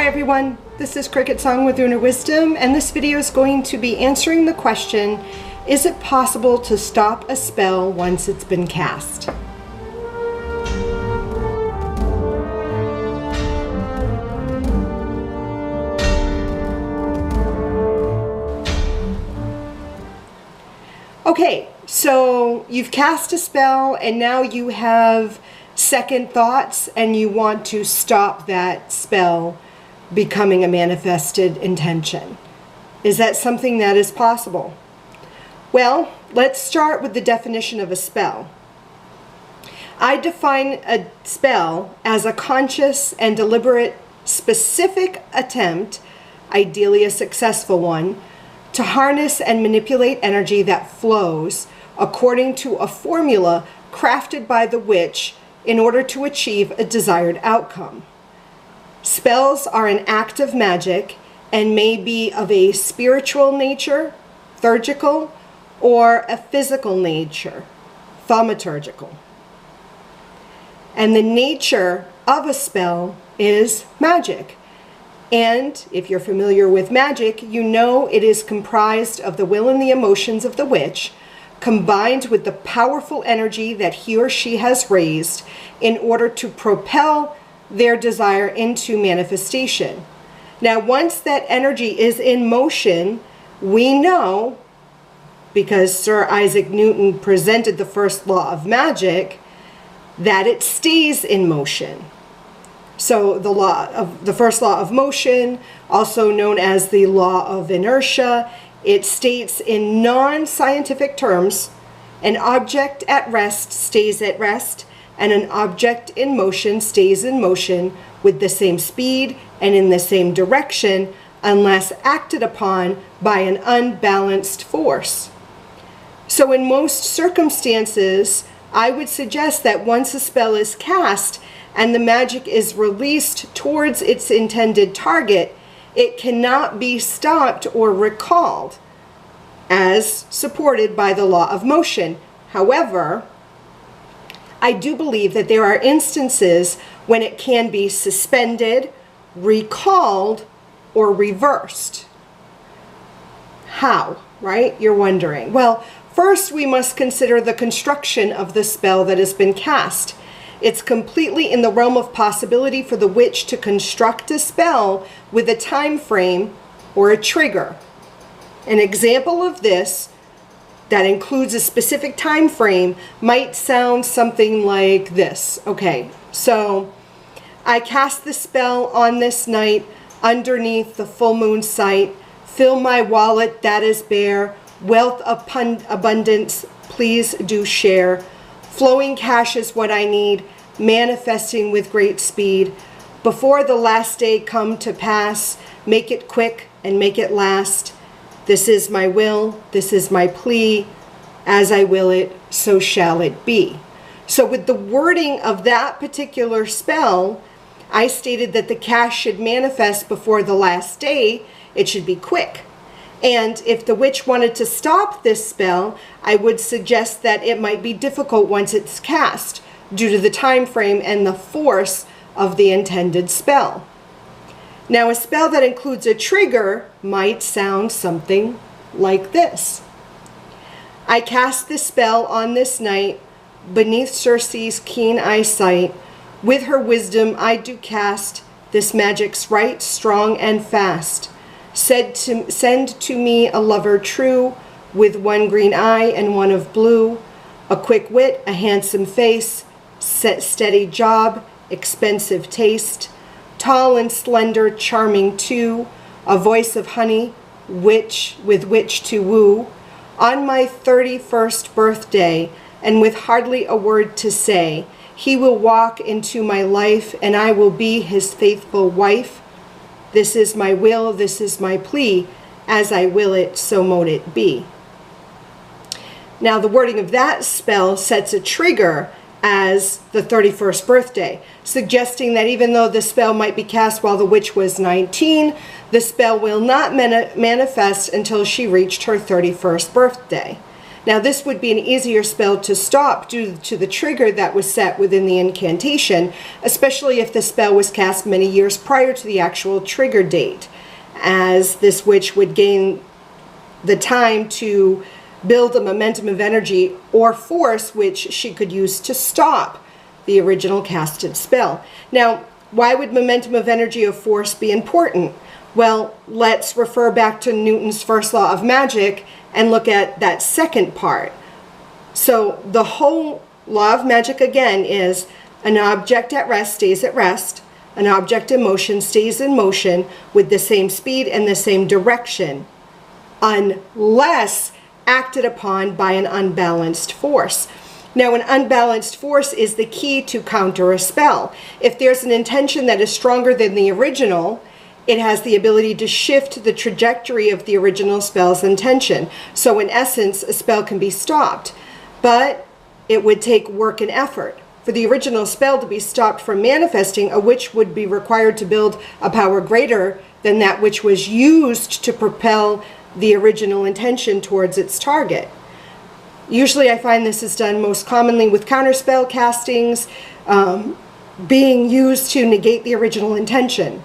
Hi everyone, this is CricketSong with Lunar Wisdom, and this video is going to be answering the question, is it possible to stop a spell once it's been cast? Okay, so you've cast a spell and now you have second thoughts and you want to stop that spell becoming a manifested intention. Is that something that is possible? Well, let's start with the definition of a spell. I define a spell as a conscious and deliberate specific attempt, ideally a successful one, to harness and manipulate energy that flows according to a formula crafted by the witch in order to achieve a desired outcome. Spells are an act of magic and may be of a spiritual nature, theurgical, or a physical nature, thaumaturgical. And the nature of a spell is magic. And if you're familiar with magic, you know it is comprised of the will and the emotions of the witch, combined with the powerful energy that he or she has raised in order to propel their desire into manifestation. Now, once that energy is in motion, we know, because Sir Isaac Newton presented the first law of magic, that it stays in motion. So the first law of motion, also known as the law of inertia, it states in non-scientific terms, an object at rest stays at rest, and an object in motion stays in motion with the same speed and in the same direction unless acted upon by an unbalanced force. So in most circumstances, I would suggest that once a spell is cast and the magic is released towards its intended target, it cannot be stopped or recalled, as supported by the law of motion. However, I do believe that there are instances when it can be suspended, recalled, or reversed. How, right? You're wondering. Well, first we must consider the construction of the spell that has been cast. It's completely in the realm of possibility for the witch to construct a spell with a time frame or a trigger. An example of this that includes a specific time frame might sound something like this. Okay, so I cast the spell on this night underneath the full moon sight. Fill my wallet that is bare. Wealth upon abundance, please do share. Flowing cash is what I need, manifesting with great speed. Before the last day come to pass, make it quick and make it last. This is my will, this is my plea. As I will it, so shall it be. So with the wording of that particular spell, I stated that the cash should manifest before the last day. It should be quick. And if the witch wanted to stop this spell, I would suggest that it might be difficult once it's cast due to the time frame and the force of the intended spell. Now, a spell that includes a trigger might sound something like this. I cast this spell on this night beneath Circe's keen eyesight. With her wisdom I do cast this magic's right, strong and fast. Send to me a lover true, with one green eye and one of blue, a quick wit, a handsome face, steady job, expensive taste, tall and slender, charming too, a voice of honey, with which to woo. On my 31st birthday, and with hardly a word to say, he will walk into my life, and I will be his faithful wife. This is my will, this is my plea, as I will it, so mote it be. Now, the wording of that spell sets a trigger as the 31st birthday, suggesting that even though the spell might be cast while the witch was 19, the spell will not manifest until she reached her 31st birthday. Now this would be an easier spell to stop due to the trigger that was set within the incantation, especially if the spell was cast many years prior to the actual trigger date, as this witch would gain the time to build a momentum of energy or force which she could use to stop the original casted spell. Now, why would momentum of energy or force be important? Well, let's refer back to Newton's first law of magic and look at that second part. So the whole law of magic again is an object at rest stays at rest, an object in motion stays in motion with the same speed and the same direction, unless acted upon by an unbalanced force. Now, an unbalanced force is the key to counter a spell. If there's an intention that is stronger than the original, it has the ability to shift the trajectory of the original spell's intention. So in essence, a spell can be stopped, but it would take work and effort. For the original spell to be stopped from manifesting, a witch would be required to build a power greater than that which was used to propel the original intention towards its target. Usually I find this is done most commonly with counterspell castings being used to negate the original intention.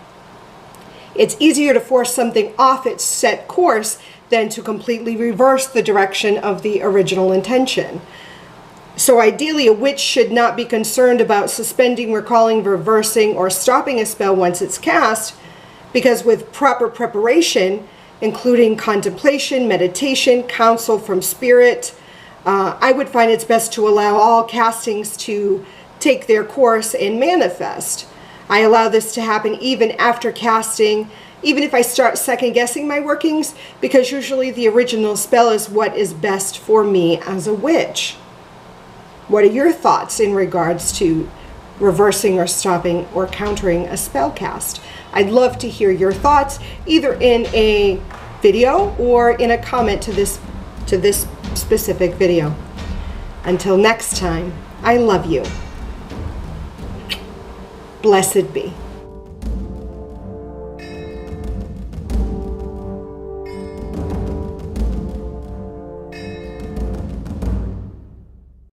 It's easier to force something off its set course than to completely reverse the direction of the original intention. So ideally, a witch should not be concerned about suspending, recalling, reversing, or stopping a spell once it's cast, because with proper preparation, including contemplation, meditation, counsel from spirit, I would find it's best to allow all castings to take their course and manifest. I allow this to happen even after casting, even if I start second guessing my workings, because usually the original spell is what is best for me as a witch. What are your thoughts in regards to reversing or stopping or countering a spell cast? I'd love to hear your thoughts either in a video or in a comment to this specific video. Until next time, I love you. Blessed be.